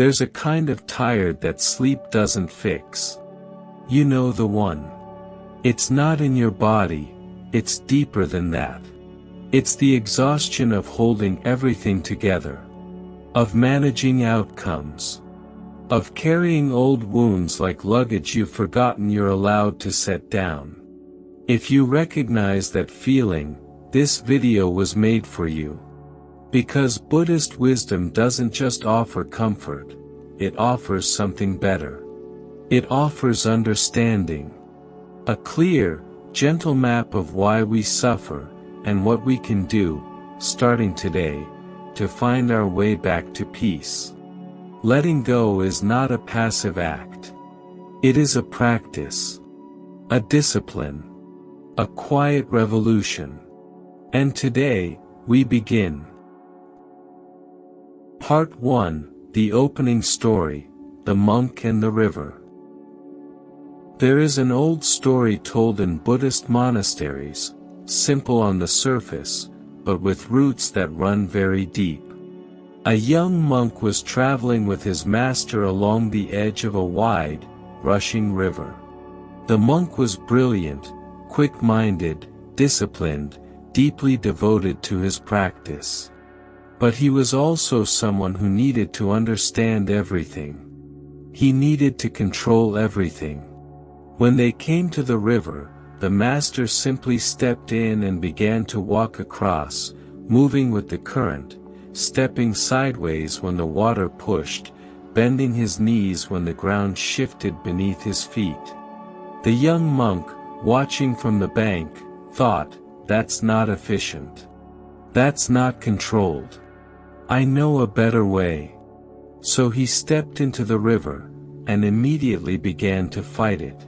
There's a kind of tired that sleep doesn't fix. You know the one. It's not in your body, it's deeper than that. It's the exhaustion of holding everything together. Of managing outcomes. Of carrying old wounds like luggage you've forgotten you're allowed to set down. If you recognize that feeling, this video was made for you. Because Buddhist wisdom doesn't just offer comfort, it offers something better. It offers understanding. A clear, gentle map of why we suffer, and what we can do, starting today, to find our way back to peace. Letting go is not a passive act. It is a practice. A discipline. A quiet revolution. And today, we begin. Part 1, the opening story, The Monk and the River. There is an old story told in Buddhist monasteries, simple on the surface, but with roots that run very deep. A young monk was traveling with his master along the edge of a wide, rushing river. The monk was brilliant, quick-minded, disciplined, deeply devoted to his practice. But he was also someone who needed to understand everything. He needed to control everything. When they came to the river, the master simply stepped in and began to walk across, moving with the current, stepping sideways when the water pushed, bending his knees when the ground shifted beneath his feet. The young monk, watching from the bank, thought, "That's not efficient. That's not controlled. I know a better way." So he stepped into the river, and immediately began to fight it.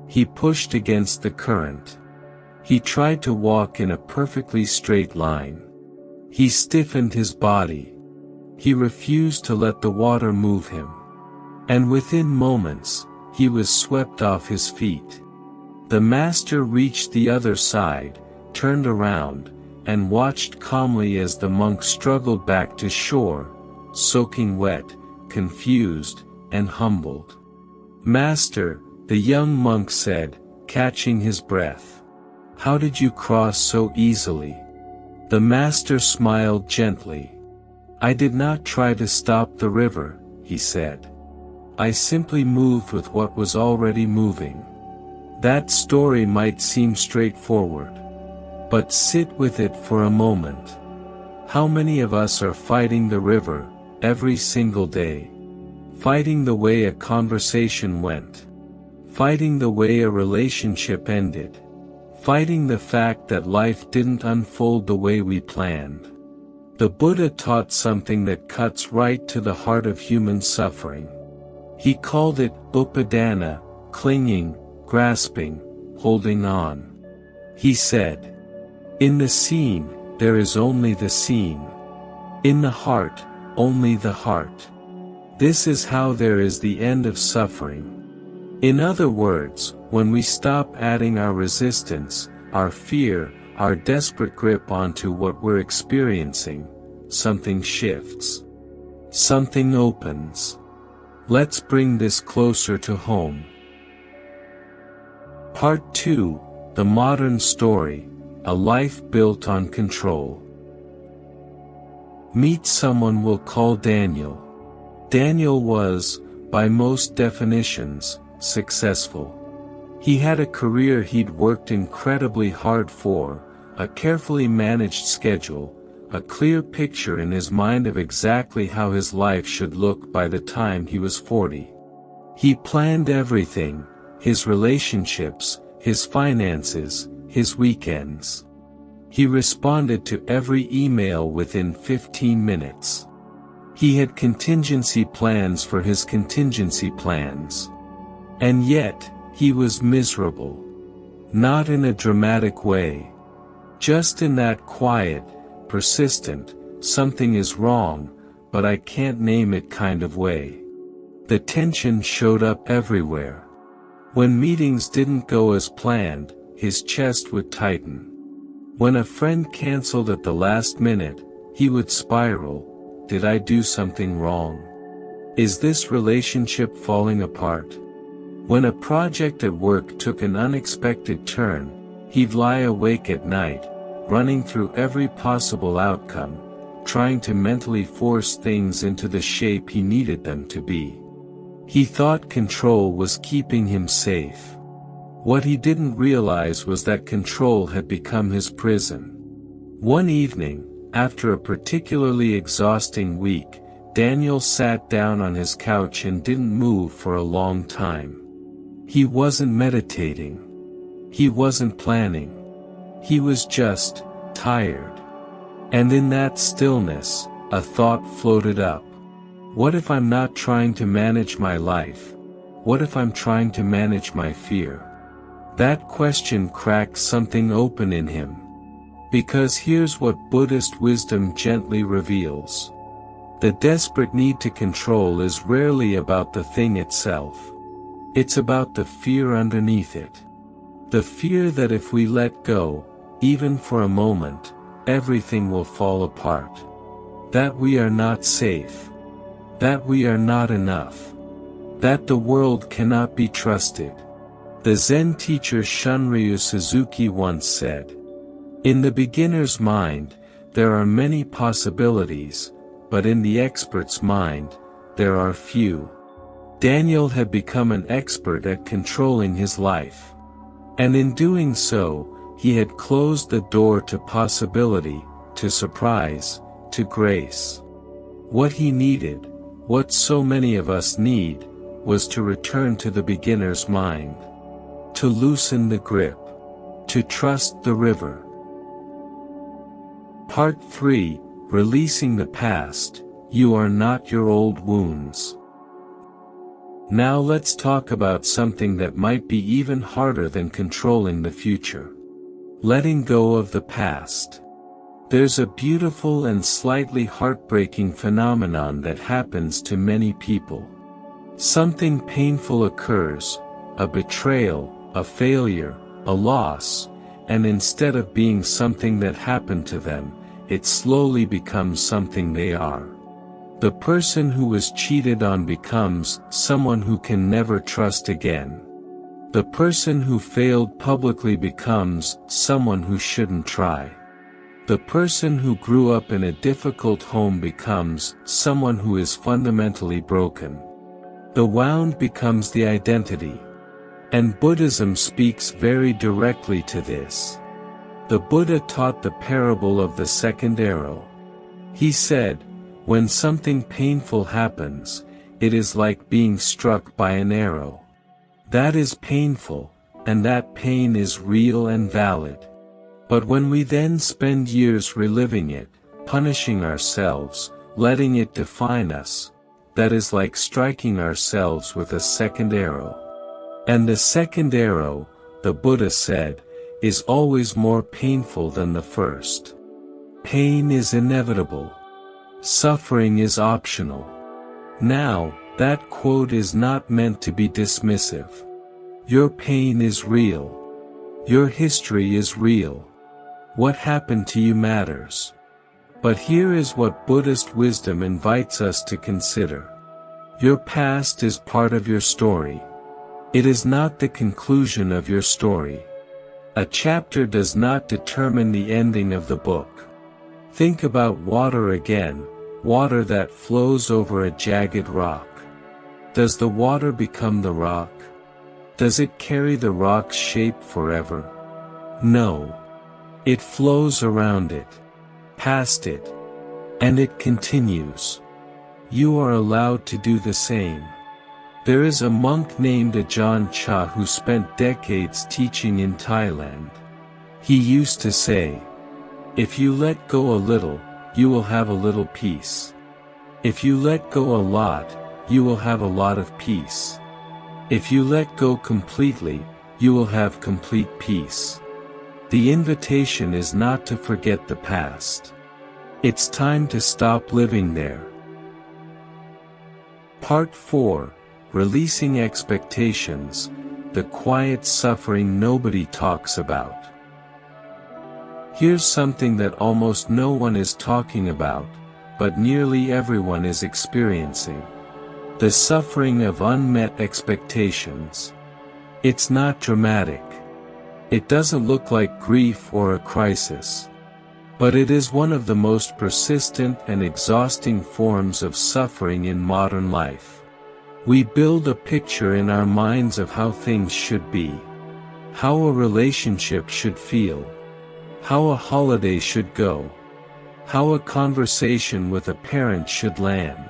He pushed against the current. He tried to walk in a perfectly straight line. He stiffened his body. He refused to let the water move him. And within moments, he was swept off his feet. The master reached the other side, turned around, and watched calmly as the monk struggled back to shore, soaking wet, confused, and humbled. "Master," the young monk said, catching his breath. "How did you cross so easily?" The master smiled gently. "I did not try to stop the river," he said. "I simply moved with what was already moving." That story might seem straightforward. But sit with it for a moment. How many of us are fighting the river, every single day? Fighting the way a conversation went. Fighting the way a relationship ended. Fighting the fact that life didn't unfold the way we planned. The Buddha taught something that cuts right to the heart of human suffering. He called it upadana, clinging, grasping, holding on. He said, "In the seen, there is only the seen. In the heart, only the heart. This is how there is the end of suffering." In other words, when we stop adding our resistance, our fear, our desperate grip onto what we're experiencing, something shifts. Something opens. Let's bring this closer to home. Part 2, The Modern Story, A Life Built on Control. Meet someone we'll call Daniel. Daniel was, by most definitions, successful. He had a career he'd worked incredibly hard for, a carefully managed schedule, a clear picture in his mind of exactly how his life should look by the time he was 40. He planned everything, his relationships, his finances, his weekends. He responded to every email within 15 minutes. He had contingency plans for his contingency plans. And yet, he was miserable. Not in a dramatic way. Just in that quiet, persistent, something is wrong, but I can't name it kind of way. The tension showed up everywhere. When meetings didn't go as planned, his chest would tighten. When a friend canceled at the last minute, he would spiral. Did I do something wrong? Is this relationship falling apart? When a project at work took an unexpected turn, he'd lie awake at night, running through every possible outcome, trying to mentally force things into the shape he needed them to be. He thought control was keeping him safe. What he didn't realize was that control had become his prison. One evening, after a particularly exhausting week, Daniel sat down on his couch and didn't move for a long time. He wasn't meditating. He wasn't planning. He was just tired. And in that stillness, a thought floated up. What if I'm not trying to manage my life? What if I'm trying to manage my fear? That question cracked something open in him. Because here's what Buddhist wisdom gently reveals. The desperate need to control is rarely about the thing itself. It's about the fear underneath it. The fear that if we let go, even for a moment, everything will fall apart. That we are not safe. That we are not enough. That the world cannot be trusted. The Zen teacher Shunryu Suzuki once said, "In the beginner's mind, there are many possibilities, but in the expert's mind, there are few." Daniel had become an expert at controlling his life. And in doing so, he had closed the door to possibility, to surprise, to grace. What he needed, what so many of us need, was to return to the beginner's mind. To loosen the grip. To trust the river. Part 3, Releasing the Past. You are not your old wounds. Now let's talk about something that might be even harder than controlling the future. Letting go of the past. There's a beautiful and slightly heartbreaking phenomenon that happens to many people. Something painful occurs, a betrayal, a failure, a loss, and instead of being something that happened to them, it slowly becomes something they are. The person who was cheated on becomes someone who can never trust again. The person who failed publicly becomes someone who shouldn't try. The person who grew up in a difficult home becomes someone who is fundamentally broken. The wound becomes the identity. And Buddhism speaks very directly to this. The Buddha taught the parable of the second arrow. He said, when something painful happens, it is like being struck by an arrow. That is painful, and that pain is real and valid. But when we then spend years reliving it, punishing ourselves, letting it define us, that is like striking ourselves with a second arrow. And the second arrow, the Buddha said, is always more painful than the first. Pain is inevitable. Suffering is optional. Now, that quote is not meant to be dismissive. Your pain is real. Your history is real. What happened to you matters. But here is what Buddhist wisdom invites us to consider. Your past is part of your story. It is not the conclusion of your story. A chapter does not determine the ending of the book. Think about water again, water that flows over a jagged rock. Does the water become the rock? Does it carry the rock's shape forever? No. It flows around it, past it, and it continues. You are allowed to do the same. There is a monk named Ajahn Chah who spent decades teaching in Thailand. He used to say, if you let go a little, you will have a little peace. If you let go a lot, you will have a lot of peace. If you let go completely, you will have complete peace. The invitation is not to forget the past. It's time to stop living there. Part 4, Releasing Expectations, the quiet suffering nobody talks about. Here's something that almost no one is talking about, but nearly everyone is experiencing. the suffering of unmet expectations. It's not dramatic. It doesn't look like grief or a crisis. But it is one of the most persistent and exhausting forms of suffering in modern life. We build a picture in our minds of how things should be, how a relationship should feel, how a holiday should go, how a conversation with a parent should land,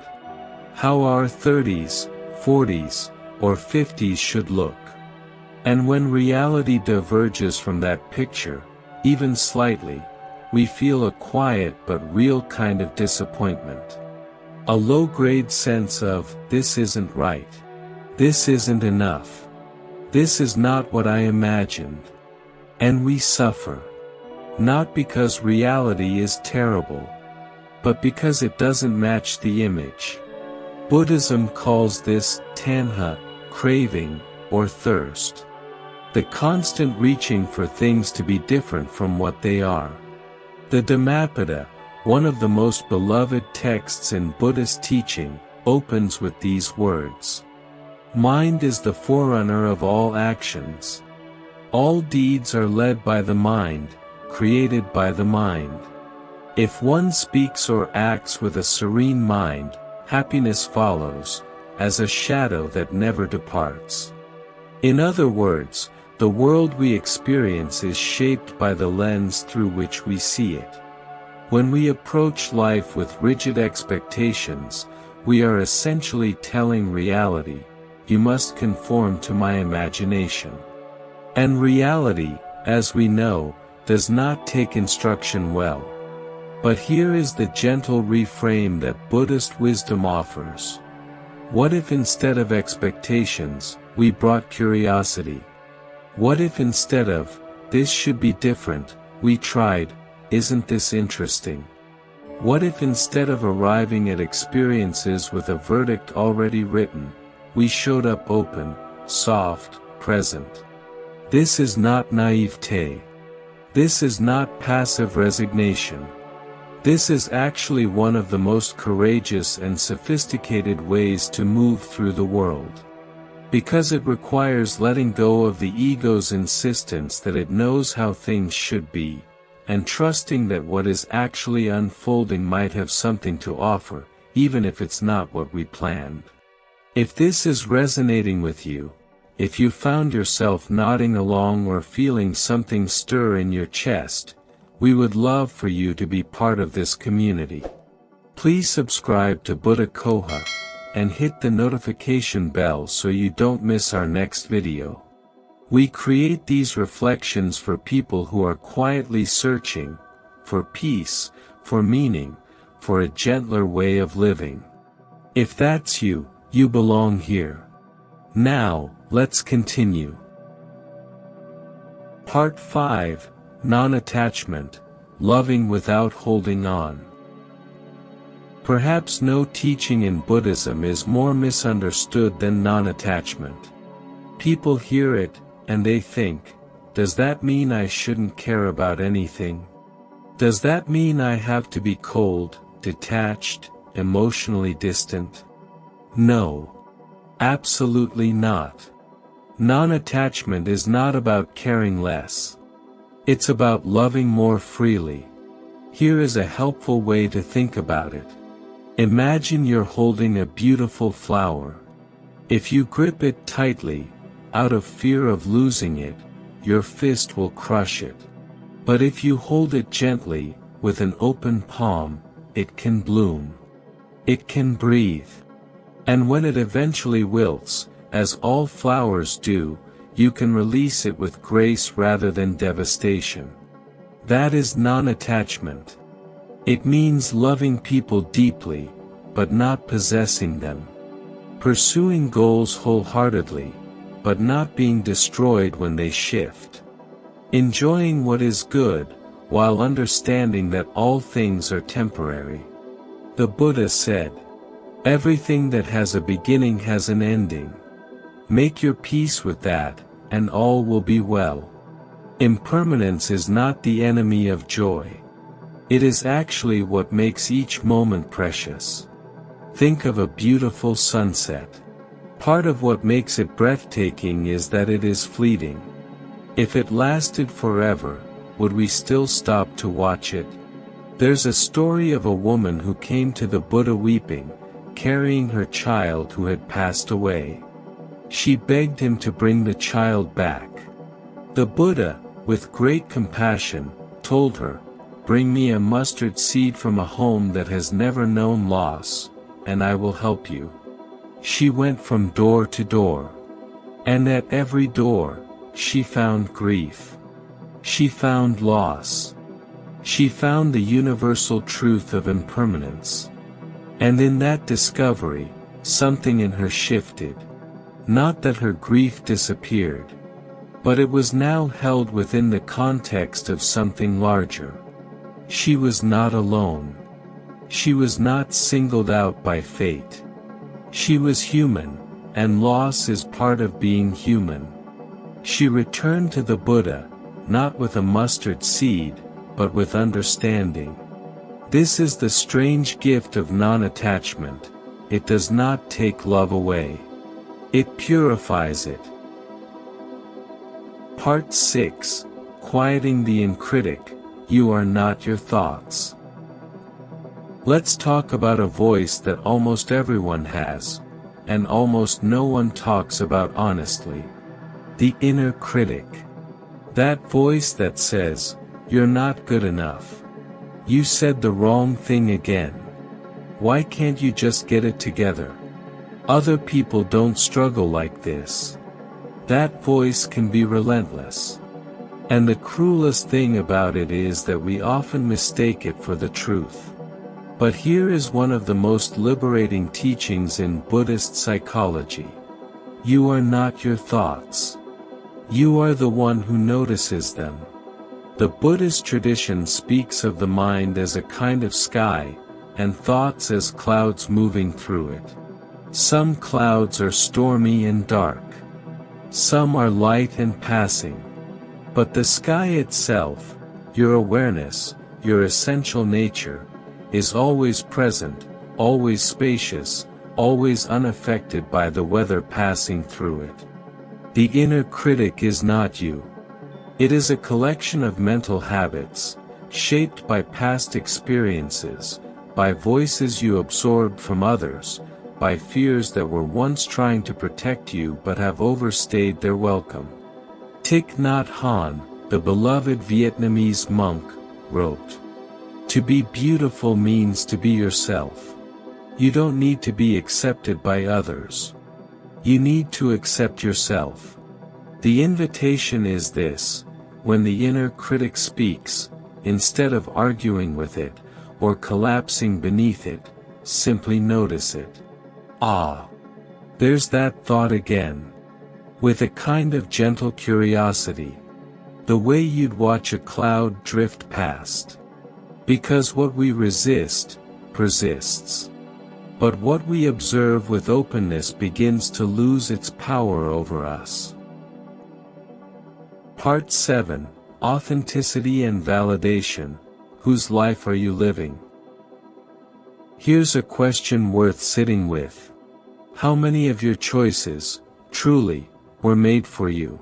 how our 30s, 40s, or 50s should look. And when reality diverges from that picture, even slightly, we feel a quiet but real kind of disappointment. A low-grade sense of, this isn't right. This isn't enough. This is not what I imagined. And we suffer. Not because reality is terrible, but because it doesn't match the image. Buddhism calls this tanha, craving, or thirst. The constant reaching for things to be different from what they are. The Dhammapada, one of the most beloved texts in Buddhist teaching, opens with these words. Mind is the forerunner of all actions. All deeds are led by the mind, created by the mind. If one speaks or acts with a serene mind, happiness follows, as a shadow that never departs. In other words, the world we experience is shaped by the lens through which we see it. When we approach life with rigid expectations, we are essentially telling reality, you must conform to my imagination. And reality, as we know, does not take instruction well. But here is the gentle reframe that Buddhist wisdom offers. What if instead of expectations, we brought curiosity? What if instead of, this should be different, we tried, isn't this interesting? What if instead of arriving at experiences with a verdict already written, we showed up open, soft, present? This is not naivete. This is not passive resignation. This is actually one of the most courageous and sophisticated ways to move through the world. Because it requires letting go of the ego's insistence that it knows how things should be, and trusting that what is actually unfolding might have something to offer, even if it's not what we planned. If this is resonating with you, if you found yourself nodding along or feeling something stir in your chest, we would love for you to be part of this community. Please subscribe to Buddha Coha, and hit the notification bell so you don't miss our next video. We create these reflections for people who are quietly searching, for peace, for meaning, for a gentler way of living. If that's you, you belong here. Now, let's continue. Part 5, Non-Attachment, Loving Without Holding On. Perhaps no teaching in Buddhism is more misunderstood than non-attachment. People hear it, and they think, does that mean I shouldn't care about anything? Does that mean I have to be cold, detached, emotionally distant? No. Absolutely not. Non-attachment is not about caring less. It's about loving more freely. Here is a helpful way to think about it. Imagine you're holding a beautiful flower. If you grip it tightly, out of fear of losing it, your fist will crush it. But if you hold it gently, with an open palm, it can bloom. It can breathe. And when it eventually wilts, as all flowers do, you can release it with grace rather than devastation. That is non-attachment. It means loving people deeply, but not possessing them. Pursuing goals wholeheartedly, but not being destroyed when they shift. Enjoying what is good, while understanding that all things are temporary. The Buddha said, "Everything that has a beginning has an ending. Make your peace with that, and all will be well." Impermanence is not the enemy of joy. It is actually what makes each moment precious. Think of a beautiful sunset. Part of what makes it breathtaking is that it is fleeting. If it lasted forever, would we still stop to watch it? There's a story of a woman who came to the Buddha weeping, carrying her child who had passed away. She begged him to bring the child back. The Buddha, with great compassion, told her, "Bring me a mustard seed from a home that has never known loss, and I will help you." She went from door to door. And at every door, she found grief. She found loss. She found the universal truth of impermanence. And in that discovery, something in her shifted. Not that her grief disappeared. But it was now held within the context of something larger. She was not alone. She was not singled out by fate. She was human, and loss is part of being human. She returned to the Buddha, not with a mustard seed, but with understanding. This is the strange gift of non-attachment. It does not take love away. It purifies it. Part 6, Quieting the Critic, You Are Not Your Thoughts. Let's talk about a voice that almost everyone has, and almost no one talks about honestly. The inner critic. That voice that says, "You're not good enough. You said the wrong thing again. Why can't you just get it together? Other people don't struggle like this." That voice can be relentless. And the cruelest thing about it is that we often mistake it for the truth. But here is one of the most liberating teachings in Buddhist psychology. You are not your thoughts. You are the one who notices them. The Buddhist tradition speaks of the mind as a kind of sky, and thoughts as clouds moving through it. Some clouds are stormy and dark. Some are light and passing. But the sky itself, your awareness, your essential nature, is always present, always spacious, always unaffected by the weather passing through it. The inner critic is not you. It is a collection of mental habits, shaped by past experiences, by voices you absorbed from others, by fears that were once trying to protect you but have overstayed their welcome. Thich Nhat Hanh, the beloved Vietnamese monk, wrote, "To be beautiful means to be yourself. You don't need to be accepted by others. You need to accept yourself." The invitation is this: when the inner critic speaks, instead of arguing with it, or collapsing beneath it, simply notice it. Ah! There's that thought again. With a kind of gentle curiosity. The way you'd watch a cloud drift past. Because what we resist, persists. But what we observe with openness begins to lose its power over us. Part 7, Authenticity and Validation. Whose life are you living? Here's a question worth sitting with. How many of your choices, truly, were made for you?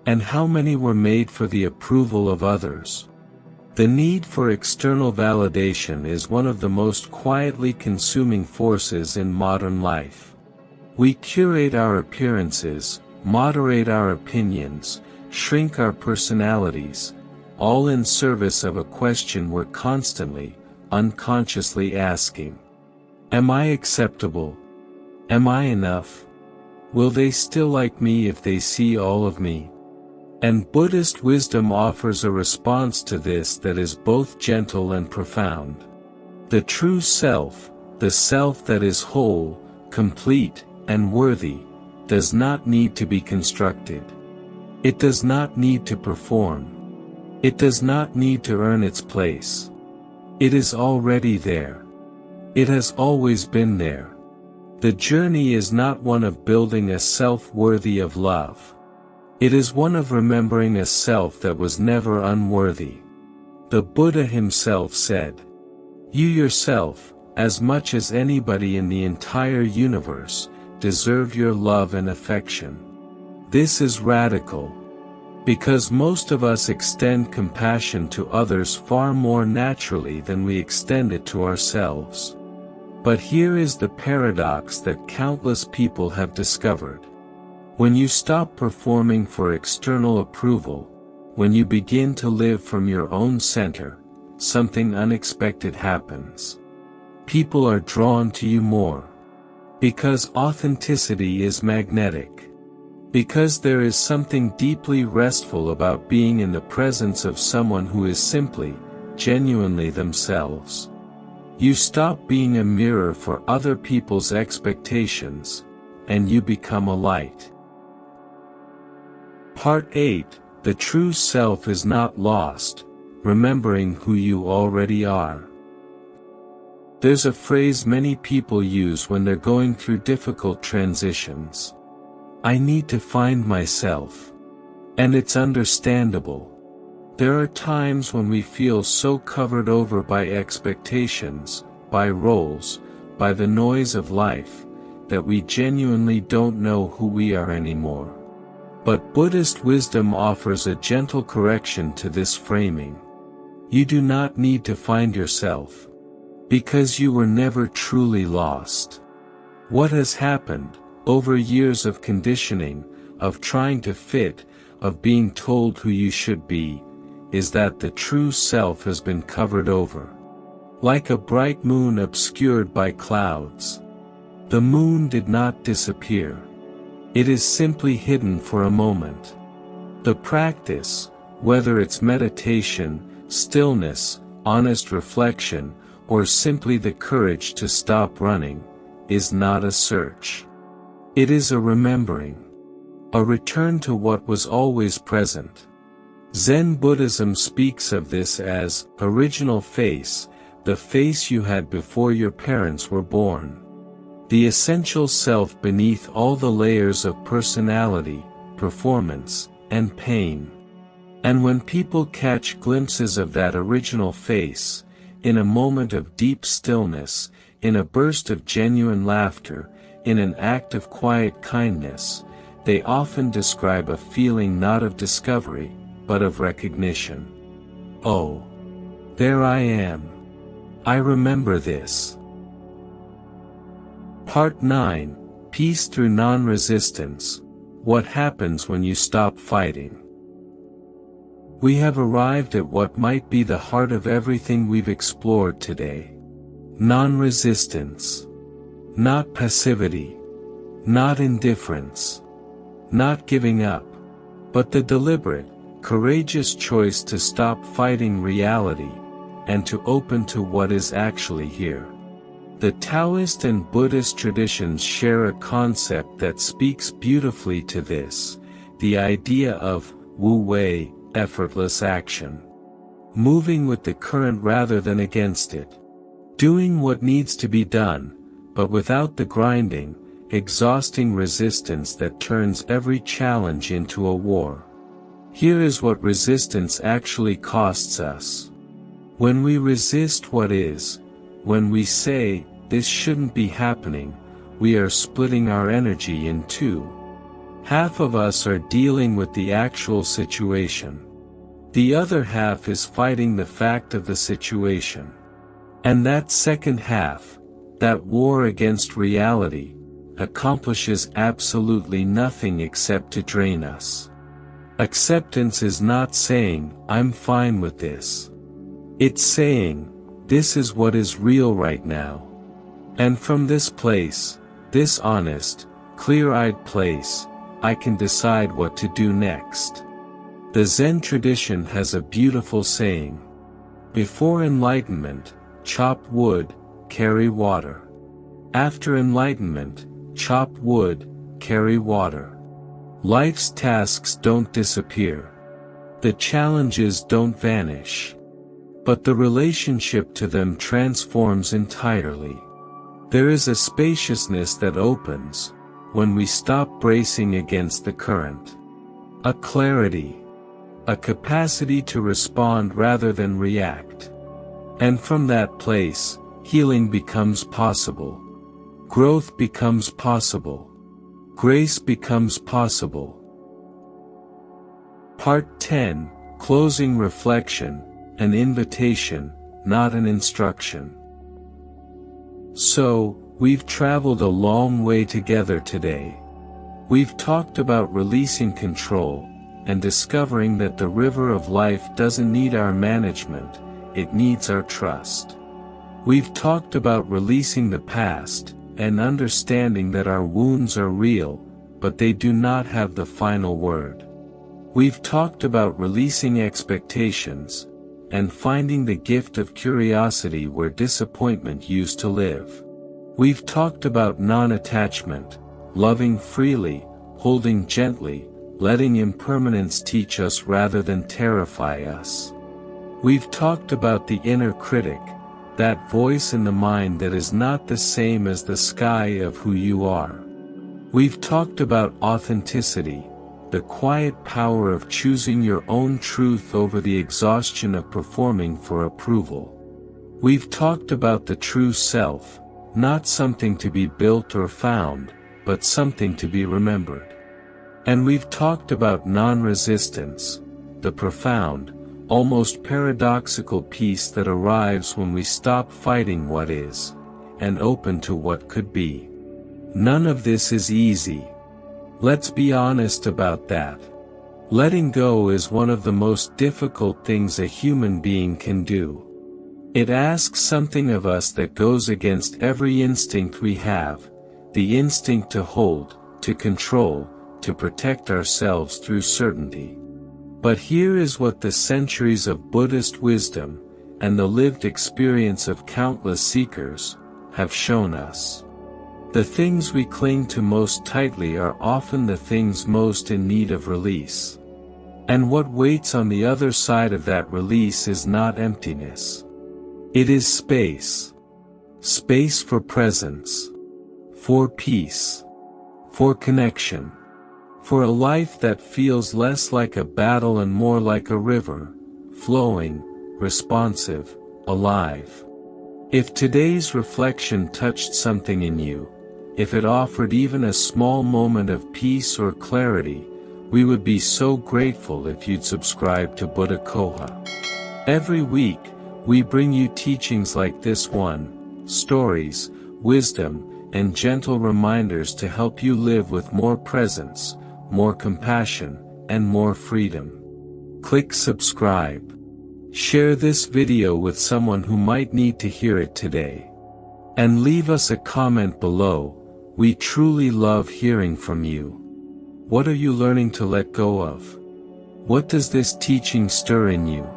And how many were made for the approval of others? The need for external validation is one of the most quietly consuming forces in modern life. We curate our appearances, moderate our opinions, shrink our personalities, all in service of a question we're constantly, unconsciously asking. Am I acceptable? Am I enough? Will they still like me if they see all of me? And Buddhist wisdom offers a response to this that is both gentle and profound. The true self, the self that is whole, complete, and worthy, does not need to be constructed. It does not need to perform. It does not need to earn its place. It is already there. It has always been there. The journey is not one of building a self worthy of love. It is one of remembering a self that was never unworthy. The Buddha himself said, "You yourself, as much as anybody in the entire universe, deserve your love and affection. This is radical. Because most of us extend compassion to others far more naturally than we extend it to ourselves. But here is the paradox that countless people have discovered. When you stop performing for external approval, when you begin to live from your own center, something unexpected happens. People are drawn to you more. Because authenticity is magnetic. Because there is something deeply restful about being in the presence of someone who is simply, genuinely themselves. You stop being a mirror for other people's expectations, and you become a light. Part 8, The True Self is Not Lost, Remembering Who You Already Are. There's a phrase many people use when they're going through difficult transitions. I need to find myself. And it's understandable. There are times when we feel so covered over by expectations, by roles, by the noise of life, that we genuinely don't know who we are anymore. But Buddhist wisdom offers a gentle correction to this framing. You do not need to find yourself. Because you were never truly lost. What has happened, over years of conditioning, of trying to fit, of being told who you should be, is that the true self has been covered over. Like a bright moon obscured by clouds. The moon did not disappear. It is simply hidden for a moment. The practice, whether it's meditation, stillness, honest reflection, or simply the courage to stop running, is not a search. It is a remembering. A return to what was always present. Zen Buddhism speaks of this as original face, the face you had before your parents were born. The essential self beneath all the layers of personality, performance, and pain. And when people catch glimpses of that original face, in a moment of deep stillness, in a burst of genuine laughter, in an act of quiet kindness, they often describe a feeling not of discovery, but of recognition. Oh, there I am. I remember this. Part 9, Peace Through Non-Resistance, What Happens When You Stop Fighting. We have arrived at what might be the heart of everything we've explored today. Non-resistance. Not passivity. Not indifference. Not giving up. But the deliberate, courageous choice to stop fighting reality, and to open to what is actually here. The Taoist and Buddhist traditions share a concept that speaks beautifully to this, the idea of wu wei, effortless action. Moving with the current rather than against it. Doing what needs to be done, but without the grinding, exhausting resistance that turns every challenge into a war. Here is what resistance actually costs us. When we resist what is, when we say, this shouldn't be happening, we are splitting our energy in two. Half of us are dealing with the actual situation. The other half is fighting the fact of the situation. And that second half, that war against reality, accomplishes absolutely nothing except to drain us. Acceptance is not saying, I'm fine with this. It's saying, this is what is real right now. And from this place, this honest, clear-eyed place, I can decide what to do next. The Zen tradition has a beautiful saying. Before enlightenment, chop wood, carry water. After enlightenment, chop wood, carry water. Life's tasks don't disappear. The challenges don't vanish. But the relationship to them transforms entirely. There is a spaciousness that opens, when we stop bracing against the current. A clarity. A capacity to respond rather than react. And from that place, healing becomes possible. Growth becomes possible. Grace becomes possible. Part 10, Closing Reflection, an invitation, not an instruction. So, we've traveled a long way together today. We've talked about releasing control, and discovering that the river of life doesn't need our management, it needs our trust. We've talked about releasing the past, and understanding that our wounds are real, but they do not have the final word. We've talked about releasing expectations, and finding the gift of curiosity where disappointment used to live. We've talked about non-attachment, loving freely, holding gently, letting impermanence teach us rather than terrify us. We've talked about the inner critic, that voice in the mind that is not the same as the sky of who you are. We've talked about authenticity, the quiet power of choosing your own truth over the exhaustion of performing for approval. We've talked about the true self, not something to be built or found, but something to be remembered. And we've talked about non-resistance, the profound, almost paradoxical peace that arrives when we stop fighting what is, and open to what could be. None of this is easy. Let's be honest about that. Letting go is one of the most difficult things a human being can do. It asks something of us that goes against every instinct we have, the instinct to hold, to control, to protect ourselves through certainty. But here is what the centuries of Buddhist wisdom, and the lived experience of countless seekers, have shown us. The things we cling to most tightly are often the things most in need of release. And what waits on the other side of that release is not emptiness. It is space. Space for presence. For peace. For connection. For a life that feels less like a battle and more like a river, flowing, responsive, alive. If today's reflection touched something in you, if it offered even a small moment of peace or clarity, we would be so grateful if you'd subscribe to Buddha Coha. Every week, we bring you teachings like this one, stories, wisdom, and gentle reminders to help you live with more presence, more compassion, and more freedom. Click subscribe. Share this video with someone who might need to hear it today. And leave us a comment below. We truly love hearing from you. What are you learning to let go of? What does this teaching stir in you?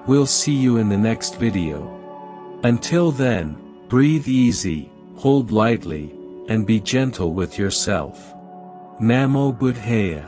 We'll see you in the next video. Until then, breathe easy, hold lightly, and be gentle with yourself. Namo Buddhaya.